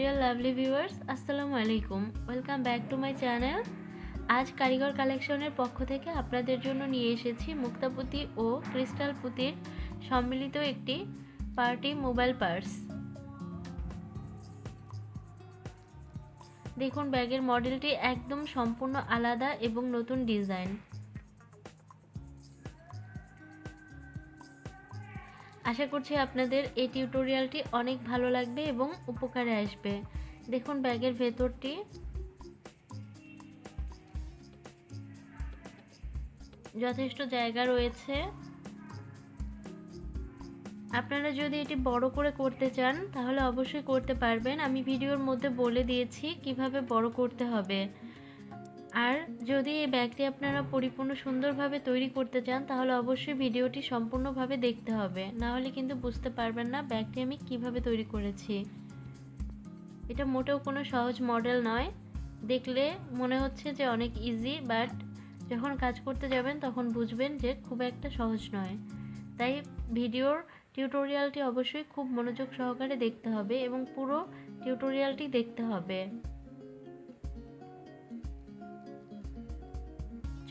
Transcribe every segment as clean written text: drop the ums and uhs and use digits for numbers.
Deer lovely viewers, আসসালামু আলাইকুম। Welcome back to my channel. আজ কারিগর কালেকশনের পক্ষ থেকে আপনাদের জন্য নিয়ে এসেছি মুক্তাপুঁতি ও ক্রিস্টাল পুঁতির সম্মিলিত একটি পার্টি মোবাইল পার্স। দেখুন, ব্যাগের মডেলটি একদম সম্পূর্ণ আলাদা এবং নতুন ডিজাইন। আশা করছি আপনাদের এই টিউটোরিয়ালটি অনেক ভালো লাগবে এবং উপকারে আসবে। দেখুন, ব্যাগের ভেতরটি যথেষ্ট জায়গা রয়েছে। আপনারা যদি এটি বড় করে করতে চান তাহলে অবশ্যই করতে পারবেন। আমি ভিডিওর মধ্যে বলে দিয়েছি কিভাবে বড় করতে হবে। আর যদি এই ব্যাগটি আপনারা পরিপূর্ণ সুন্দরভাবে তৈরি করতে চান তাহলে অবশ্যই ভিডিওটি সম্পূর্ণভাবে দেখতে হবে, না হলে কিন্তু বুঝতে পারবেন না ব্যাগটি আমি কিভাবে তৈরি করেছি। এটা মোটেও কোনো সহজ মডেল নয়। দেখলে মনে হচ্ছে যে অনেক ইজি, বাট যখন কাজ করতে যাবেন তখন বুঝবেন যে খুব একটা সহজ নয়। তাই ভিডিওর টিউটোরিয়ালটি অবশ্যই খুব মনোযোগ সহকারে দেখতে হবে এবং পুরো টিউটোরিয়ালটি দেখতে হবে।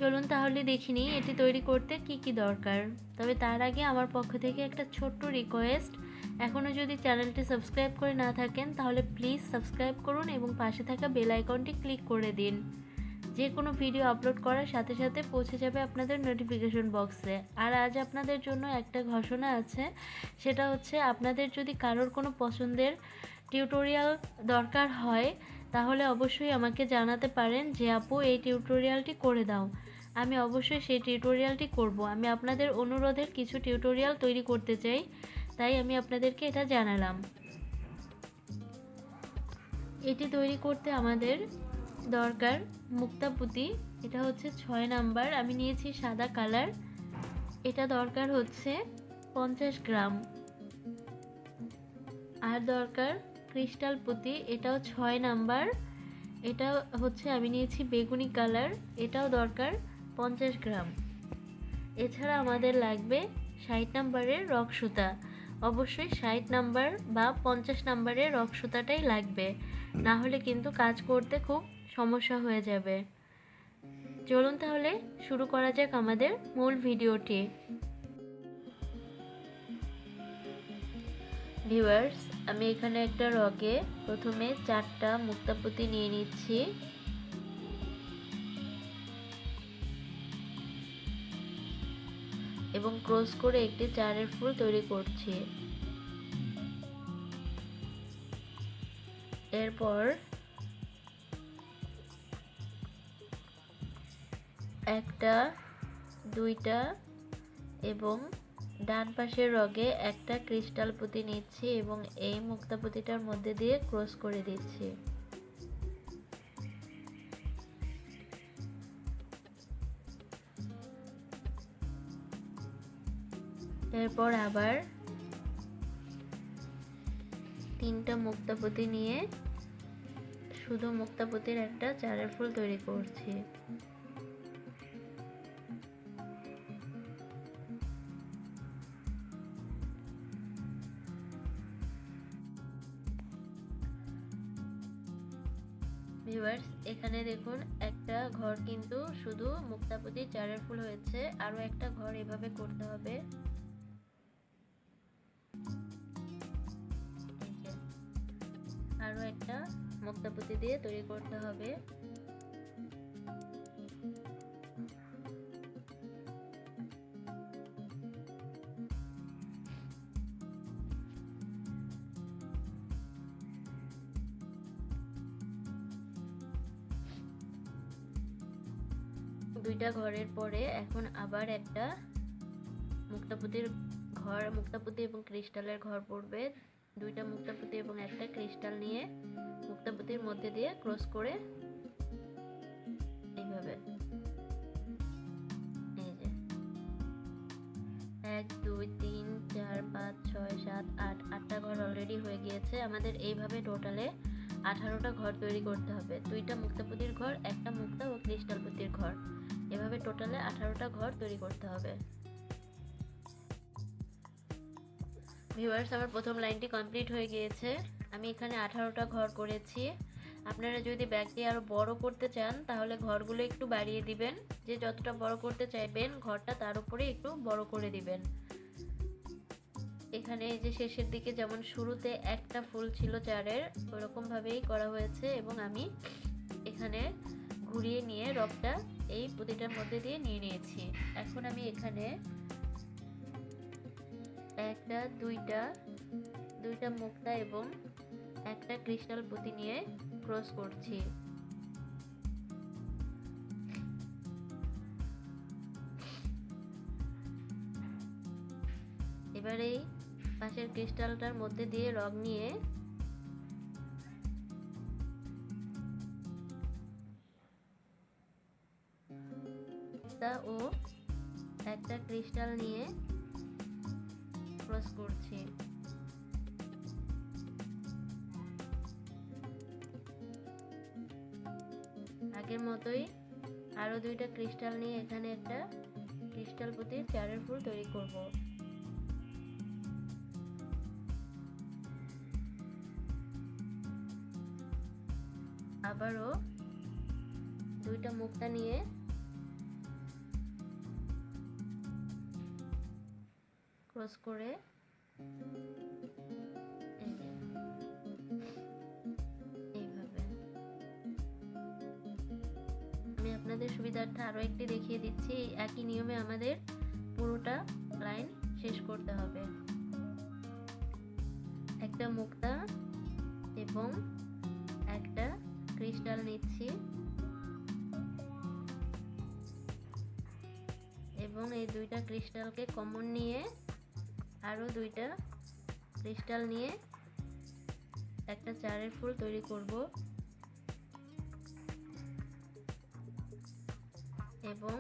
চলুন তাহলে দেখে নিই এটি তৈরি করতে কি কি দরকার। তবে তার আগে আমার পক্ষ থেকে একটা ছোট্ট রিকোয়েস্ট, এখনও যদি চ্যানেলটি সাবস্ক্রাইব করে না থাকেন তাহলে প্লিজ সাবস্ক্রাইব করুন এবং পাশে থাকা বেল আইকনটি ক্লিক করে দিন। যে কোনো ভিডিও আপলোড করার সাথে সাথে পৌঁছে যাবে আপনাদের নোটিফিকেশন বক্সে। আর আজ আপনাদের জন্য একটা ঘোষণা আছে, সেটা হচ্ছে আপনাদের যদি কারোর কোনো পছন্দের টিউটোরিয়াল দরকার হয় তাহলে অবশ্যই আমাকে জানাতে পারেন যে আপু এই টিউটোরিয়ালটি করে দাও। আমি অবশ্যই সেই টিউটোরিয়ালটি করব। আমি আপনাদের অনুরোধের কিছু টিউটোরিয়াল তৈরি করতে চাই, তাই আমি আপনাদেরকে এটা জানালাম। এটি তৈরি করতে আমাদের দরকার মুক্তাপুঁতি। এটা হচ্ছে 6 নাম্বার, আমি নিয়েছি সাদা কালার। এটা দরকার হচ্ছে 50 গ্রাম। আর দরকার ক্রিস্টাল পুঁতি, এটাও 6 নাম্বার। এটা হচ্ছে আমি নিয়েছি বেগুনি কালার, এটাও দরকার 50 গ্রাম। এছাড়া আমাদের লাগবে 60 নাম্বারের রক সুতা। অবশ্যই 60 নাম্বার বা 50 নাম্বারের রক সুতাটাই লাগবে, না হলে কিন্তু কাজ করতে খুব সমস্যা হয়ে যাবে। চলুন তাহলে শুরু করা যাক আমাদের মূল ভিডিওটি। ভিউয়ার্স, আমি এখানে একটা রকে প্রথমে 4টা মুক্তাপুঁতি নিয়ে নিচ্ছি। এবং ক্রস করে একটি চারের ফুল তৈরি করছি। এরপর একটা, দুইটা এবং ডান পাশের রগে একটা ক্রিস্টাল পুঁতি নিচ্ছি এবং এই মুক্তা পুঁতিটার মধ্যে দিয়ে ক্রস করে দিচ্ছি। এরপর আবার 3টা মুক্তা পুঁতি নিয়ে শুধু মুক্তা পুঁতির একটা চারের ফুল তৈরি করছি। ভিউয়ার্স, এখানে দেখুন একটা ঘর কিন্তু শুধু মুক্তাপুঁতির চারের ফুল হয়েছে, আরো একটা ঘর এভাবে করতে হবে। আরো একটা মুক্তাপুঁতি দিয়ে তৈরি করতে হবে। দুইটা ঘরের পরে এখন আবার একটা মুক্তাপুঁতির ঘর, মুক্তাপুঁতি এবং ক্রিস্টালের ঘর পড়বে। 2টা মুক্তাপুঁতি এবং একটা ক্রিস্টাল নিয়ে মুক্তাপুঁতির মধ্যে দিয়ে ক্রস করে এইভাবে, এই যে 1 2 3 4 5 6 7 8, 8টা ঘর অলরেডি হয়ে গিয়েছে। আমাদের এইভাবে টোটালে 18টা ঘর তৈরি করতে হবে। 2টা মুক্তাপুঁতির ঘর, একটা মুক্তা ও ক্রিস্টাল পুঁতির ঘর, এভাবে টোটালে 18টা ঘর তৈরি করতে হবে। ভিউয়ার্স, আমার প্রথম লাইনটি কমপ্লিট হয়ে গিয়েছে। আমি এখানে 18টা ঘর করেছি। আপনারা যদি ব্যাগটি আরও বড় করতে চান তাহলে ঘরগুলো একটু বাড়িয়ে দিবেন, যে যতটা বড় করতে চাইবেন ঘরটা তার উপরে একটু বড় করে দিবেন। এখানে এই যে শেষের দিকে যেমন শুরুতে একটা ফুল ছিল চারের, ওরকমভাবেই করা হয়েছে এবং আমি এখানে ঘুরিয়ে নিয়ে রবটা এই পুঁতিটার মধ্যে দিয়ে নিয়ে নিয়েছি। এখন আমি এখানে দুইটা মুক্তা এবং একটা ক্রিস্টাল পুঁতি নিয়ে ক্রস করছি। এবার এই পাশের ক্রিস্টালটার মধ্যে দিয়ে রং নিয়ে ও একটা ক্রিস্টাল নিয়ে ক্রস করছি। আগের মতোই আরো দুইটা ক্রিস্টাল নিয়ে এখানে একটা ক্রিস্টাল পুঁতি চারের ফুল তৈরি করব। আবারও দুইটা মুক্তা নিয়ে ক্রস করে এইভাবে। আমি আপনাদের সুবিধার্থে আরো একটি দেখিয়ে দিচ্ছি। একই নিয়মে আমাদের পুরোটা লাইন শেষ করতে হবে। একটা মুক্তা এবং একটা ক্রিস্টাল নিচ্ছি এবং এই দুইটা ক্রিস্টালকে কমন নিয়ে আরো দুইটা ক্রিস্টাল নিয়ে একটা চারের ফুল তৈরি করব এবং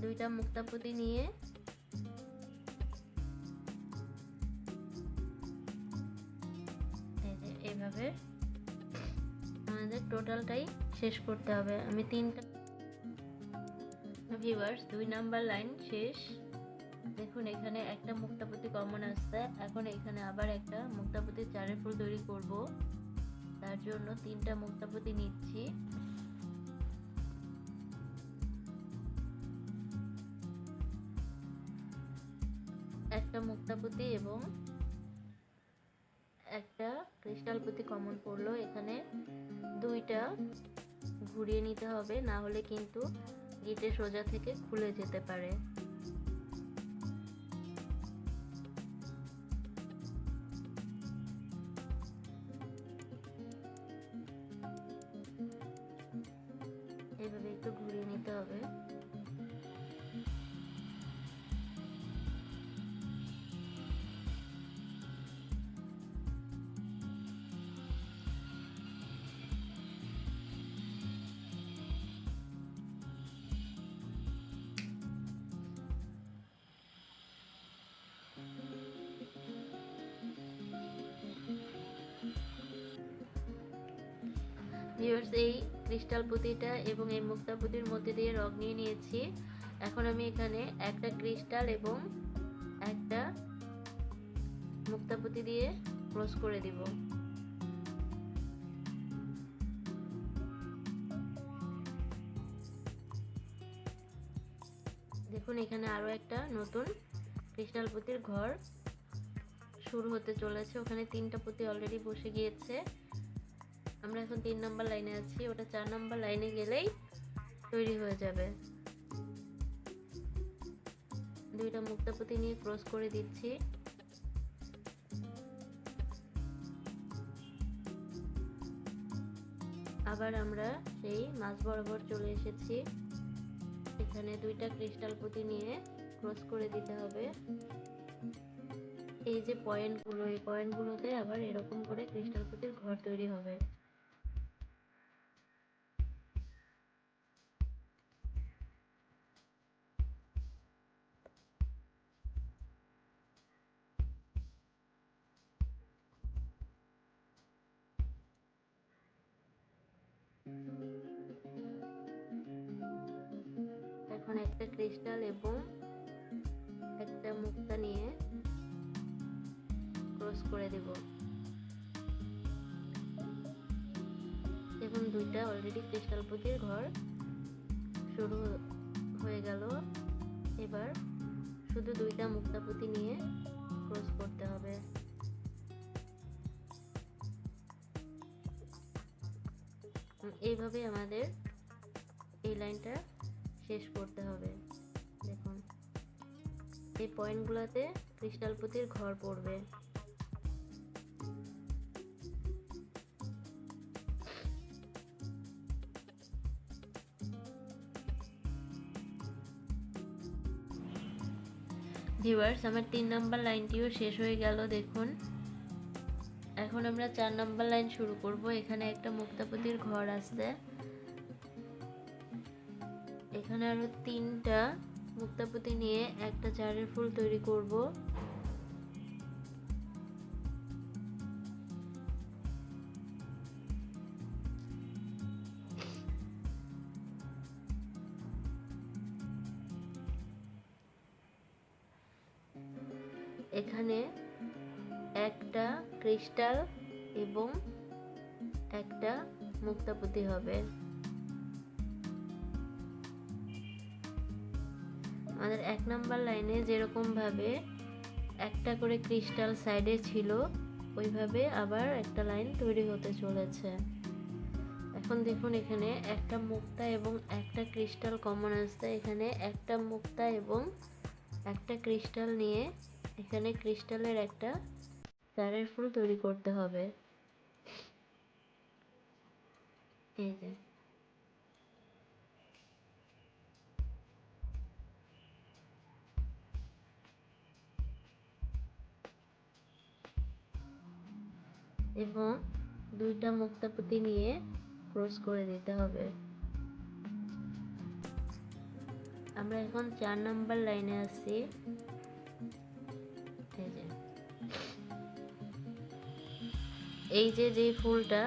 দুইটা মুক্তা পুঁতি নিয়ে এইভাবে আমাদের টোটালটাই শেষ করতে হবে। আমি তিনটা ভিউয়ার্স 2 নাম্বার লাইন শেষ। দেখুন এখানে একটা মুক্তা পুঁতি কমন আসছে। এখন এখানে আবার একটা মুক্তা পুঁতি চারের ফুল তৈরি করব। তার জন্য তিনটা মুক্তা পুঁতি নিচ্ছি। একটা মুক্তা পুঁতি এবং একটা ক্রিস্টাল পুঁতি কমন পড়লো। এখানে দুইটা ঘুরিয়ে নিতে হবে, না হলে কিন্তু গিটে সোজা থেকে খুলে যেতে পারে। এইভাবে একটু ঘুরিয়ে নিতে হবে। ভিউয়ার্স এই ক্রিস্টাল পুঁতিটা এবং এই মুক্তা পুঁতির মধ্যে দিয়ে রং নিয়ে নিয়েছি। এখন আমি এখানে একটা ক্রিস্টাল এবং একটা মুক্তা পুঁতি দিয়ে ক্রস করে দিব। দেখুন এখানে আরো একটা নতুন ক্রিস্টাল পুঁতির ঘর শুরু হতে চলেছে। ওখানে তিনটা পুঁতি অলরেডি বসে গিয়েছে। আমরা এখন 3 নাম্বার লাইনে আছি, ওটা 4 নাম্বার লাইনে গেলেই তৈরি হয়ে যাবে। দুইটা মুক্তা পুঁতি নিয়ে ক্রস করে দিচ্ছি। আবার আমরা সেই মাঝ বরাবর চলে এসেছি। এখানে দুইটা ক্রিস্টাল পুঁতি নিয়ে ক্রস করে দিতে হবে। এই যে পয়েন্টগুলো, এই পয়েন্টগুলোতে আবার এরকম করে ক্রিস্টাল পুঁতির ঘর তৈরি হবে। এখন একটা ক্রিস্টাল এবং একটা মুক্তা নিয়ে ক্রস করে দেব। দেখুন দুইটা অলরেডি ক্রিস্টাল পুঁতির ঘর শুরু হয়ে গেল। এবার শুধু দুইটা মুক্তা পুঁতি নিয়ে ক্রস করতে হবে। এইভাবে আমাদের এই লাইনটা শেষ করতে হবে। দেখুন এই পয়েন্টগুলোতে ক্রিস্টাল পুঁতির ঘর পড়বে। ভিউয়ার্স, আমার 3 নাম্বার লাইনটিও শেষ হয়ে গেল। দেখুন এখন আমরা 4 নাম্বার লাইন শুরু করব। এখানে একটা মুক্তা পুঁতির ঘর আছে, এখানে আরো 3টা মুক্তা পুঁতি নিয়ে একটা চারের ফুল তৈরি করব। এখানে একটা ক্রিস্টাল এবং একটা মুক্তা পুঁতি হবে। আমাদের 1 নাম্বার লাইনে যেরকম ভাবে একটা করে ক্রিস্টাল সাইডে ছিল, ওইভাবে আবার একটা লাইন তৈরি হতে চলেছে। এখন দেখুন এখানে একটা মুক্তা এবং একটা ক্রিস্টাল কমন আসছে। এখানে একটা মুক্তা এবং একটা ক্রিস্টাল নিয়ে এখানে ক্রিস্টালের একটা চারের ফুল তৈরি করতে হবে। এই যে এবং দুইটা মুক্তা পুঁতি নিয়ে ক্রস করে দিতে হবে। আমরা এখন 4 নাম্বার লাইনে আছি। এই যে যে ফুলটা,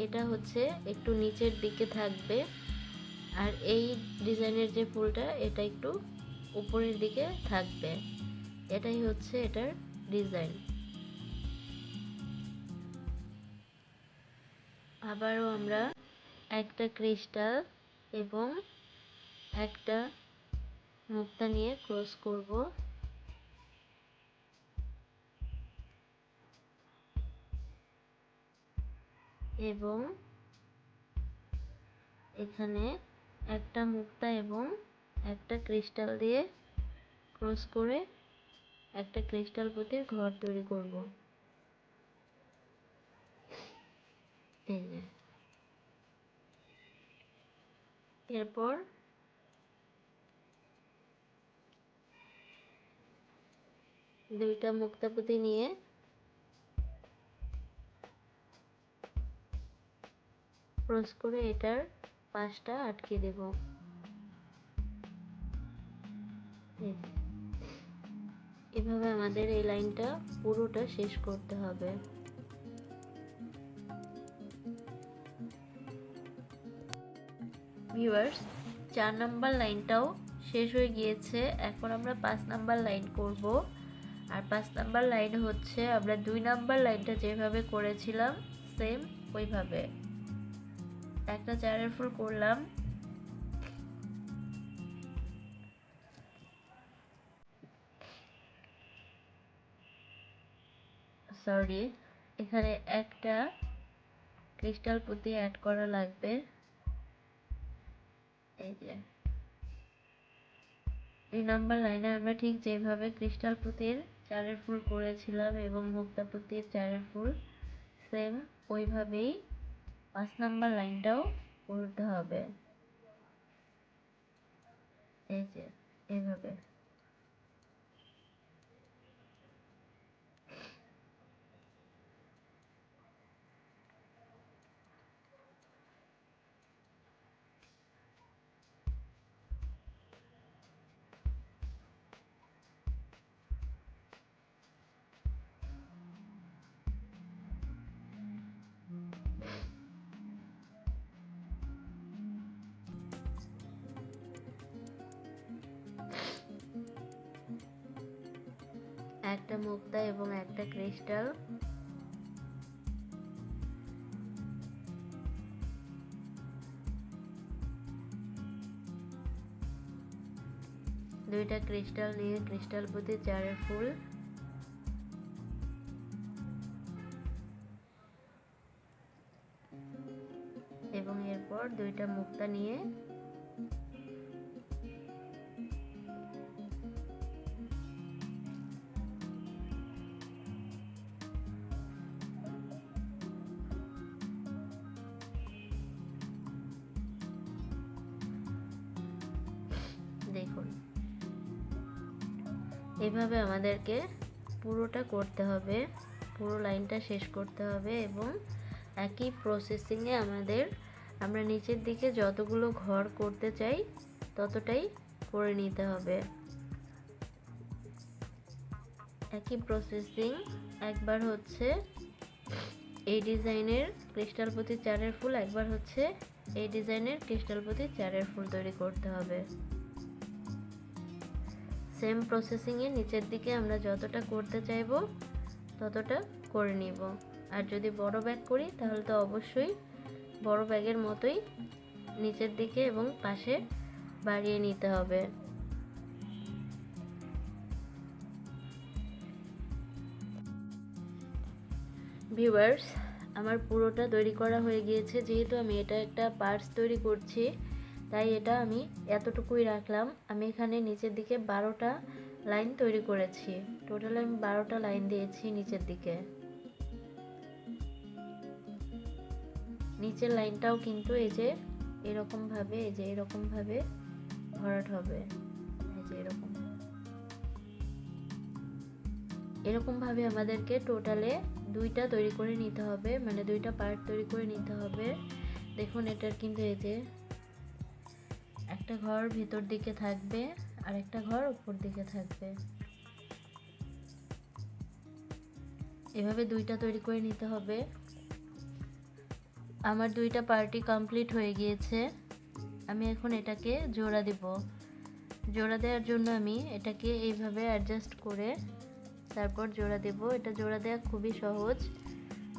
এটা হচ্ছে একটু নিচের দিকে থাকবে, আর এই ডিজাইনের যে ফুলটা এটা একটু উপরের দিকে থাকবে। এটাই হচ্ছে এটার ডিজাইন। আবারও আমরা একটা ক্রিস্টাল এবং একটা মুক্তা নিয়ে ক্রস করব। এবং এখানে একটা মুক্তা এবং একটা ক্রিস্টাল দিয়ে ক্রস করে একটা ক্রিস্টাল পুঁতির ঘর তৈরি করব। এই যে এরপর দুইটা মুক্তা পুঁতি নিয়ে ক্রস করে এটার পাশটা আটকে দেব। এভাবে আমাদের এই লাইনটা পুরোটা শেষ করতে হবে। ভিউয়ার্স, 4 নাম্বার লাইনটাও শেষ হয়ে গিয়েছে। এখন আমরা 5 নাম্বার লাইন করব। আর 5 নাম্বার লাইন হচ্ছে আমরা 2 নাম্বার লাইনটা যেভাবে করেছিলাম সেম ওইভাবে একটা চারের ফুল করলাম। সরি, এখানে একটা ক্রিস্টাল পুঁতি অ্যাড করা লাগবে। এই যে 2 নাম্বার লাইনে আমরা ঠিক যেভাবে ক্রিস্টাল পুঁতির চারের ফুল করেছিলাম এবং মুক্তা পুঁতির চারের ফুল সেম ওইভাবেই 5 নাম্বার লাইনটাও করতে হবে। এই যে এইভাবে। একটা মুক্তা এবং একটা ক্রিস্টাল। দুইটা ক্রিস্টাল নিয়ে ক্রিস্টাল প্রতি 4 ফুল, এবং এরপর দুইটা মুক্তা নিয়ে দেখুন এভাবে আমাদেরকে পুরোটা করতে হবে, পুরো লাইনটা শেষ করতে হবে। এবং একই প্রসেসিংয়ে আমরা নিচের দিকে যতগুলো ঘর করতে চাই ততটাই করে নিতে হবে। একই প্রসেসিং, একবার হচ্ছে এই ডিজাইনের ক্রিস্টাল প্রতি 4 ফুল, একবার হচ্ছে এই ডিজাইনের ক্রিস্টাল প্রতি 4 ফুল তৈরি করতে হবে। সেম প্রসেসিংয়ে নিচের দিকে আমরা যতটা করতে চাইবো ততটা করে নিব। আর যদি বড় ব্যাগ করি তাহলে তো অবশ্যই বড় ব্যাগের মতোই নিচের দিকে এবং পাশে বাড়িয়ে নিতে হবে। ভিউয়ার্স, আমার পুরোটা তৈরি করা হয়ে গিয়েছে। যেহেতু আমি এটা একটা পার্স তৈরি করছি তাই এটা আমি এতটুকুই রাখলাম। আমি এখানে নিচের দিকে 12টা লাইন তৈরি করেছি। টোটাল আমি 12টা লাইন দিয়েছি নিচের দিকে। নিচের লাইনটাও কিন্তু এই যে এরকম ভাবে ভরাট হবে। এই যে এরকম ভাবে আমাদেরকে টোটালে 2টা তৈরি করে নিতে হবে, মানে 2টা পার্ট তৈরি করে নিতে হবে। দেখুন এটার কিন্তু এই যে একটা ঘর ভিতর দিকে থাকবে আর একটা ঘর উপর দিকে থাকবে। এভাবে 2টা তৈরি করে নিতে হবে। আমার 2টা পার্টি কমপ্লিট হয়ে গিয়েছে। আমি এখন এটাকে জোড়া দেব। জোড়া দেওয়ার জন্য আমি এটাকে এইভাবে অ্যাডজাস্ট করে তারপর জোড়া দেব। এটা জোড়া দেওয়া খুবই সহজ।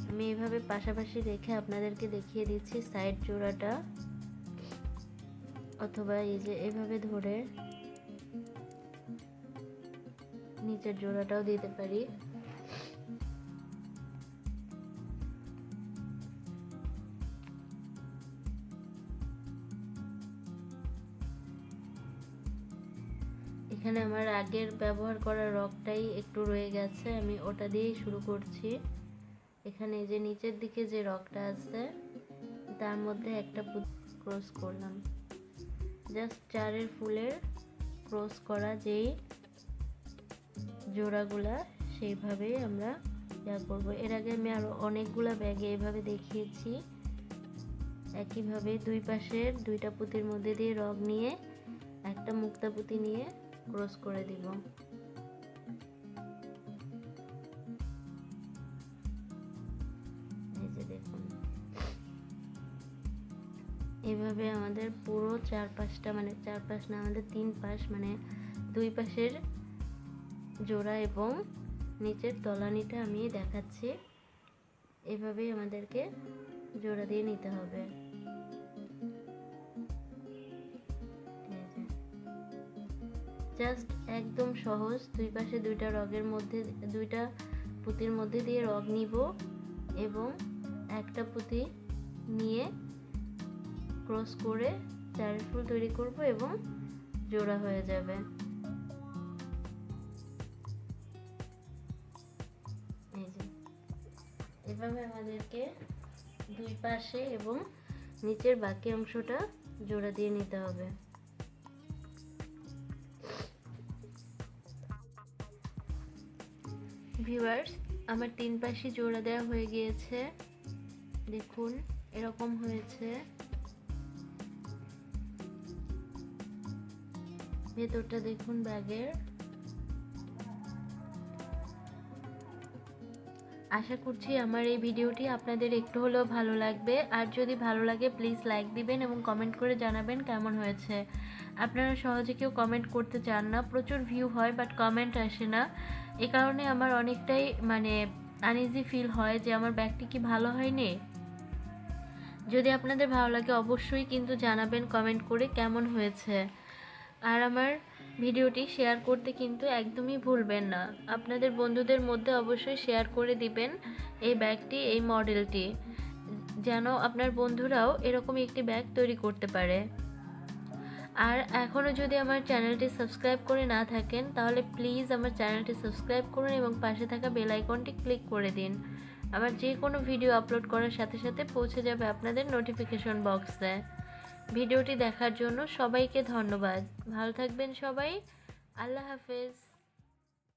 আমি এইভাবে পাশাপাশি রেখে আপনাদেরকে দেখিয়ে দিচ্ছি সাইড জোড়াটা, অথবা এই যে এভাবে ধরে নিচের জোড়াটাও দিতে পারি। এখানে আমার আগের ব্যবহার করা রকটাই একটু রয়ে গেছে, আমি ওটা দিয়েই শুরু করছি। এখানে যে নিচের দিকে যে রকটা আছে তার মধ্যে একটা ক্রস করলাম। জাস্ট 4 ফুলের ক্রস করা যেই জোড়াগুলা সেইভাবেই আমরা করব। এর আগে আমি আরো অনেকগুলা ব্যাগে এভাবে দেখিয়েছি। একইভাবে 2 পাশের 2টা পুঁতির মধ্যে দিয়ে রগ নিয়ে একটা মুক্তা পুঁতি নিয়ে ক্রস করে দিব। এই যে দেখুন এভাবে আমাদের পুরো 4-5টা, মানে 4 পাশ না, আমাদের 3 পাশ, মানে 2 পাশের জোড়া এবং নিচের তলানিটা আমি দেখাচ্ছি। এভাবেই আমাদেরকে জোড়া দিয়ে নিতে হবে। জাস্ট একদম সহজ। 2 পাশে 2টা রগের মধ্যে 2টা পুঁতির মধ্যে দিয়ে রগ নিব এবং একটা পুঁতি নিয়ে ক্রস করে 4 ফুল তৈরি করব এবং জোড়া হয়ে যাবে। এই যে এভাবে আমাদেরকে 2 পাশে এবং নিচের বাকি অংশটা জোড়া দিয়ে নিতে হবে। ভিউয়ার্স, আমার 3 পাশে জোড়া দেওয়া হয়ে গিয়েছে। দেখুন এরকম হয়েছে। ভেতরটা দেখুন ব্যাগের। আশা করছি আমার এই ভিডিওটি আপনাদের একটু হলেও ভালো লাগবে। আর যদি ভালো লাগে প্লিজ লাইক দিবেন এবং কমেন্ট করে জানাবেন কেমন হয়েছে। আপনারা সহজে কেউ কমেন্ট করতে চান না, প্রচুর ভিউ হয় বাট কমেন্ট আসে না। এ কারণে আমার অনেকটাই আনইজি ফিল হয় যে আমার ব্যাগটি কি ভালো হয়নি। যদি আপনাদের ভালো লাগে অবশ্যই কিন্তু জানাবেন কমেন্ট করে কেমন হয়েছে। আর আমার ভিডিওটি শেয়ার করতে কিন্তু একদমই ভুলবেন না। আপনাদের বন্ধুদের মধ্যে অবশ্যই শেয়ার করে দিবেন এই ব্যাগটি, এই মডেলটি, যেন আপনার বন্ধুরাও এরকমই একটি ব্যাগ তৈরি করতে পারে। আর এখনও যদি আমার চ্যানেলটি সাবস্ক্রাইব করে না থাকেন তাহলে প্লিজ আমার চ্যানেলটি সাবস্ক্রাইব করুন এবং পাশে থাকা বেল আইকনটি ক্লিক করে দিন। আমার যে কোনো ভিডিও আপলোড করার সাথে সাথে পৌঁছে যাবে আপনাদের নোটিফিকেশন বক্সে। ভিডিওটি দেখার জন্য সবাইকে ধন্যবাদ। ভালো থাকবেন সবাই। আল্লাহ হাফেজ।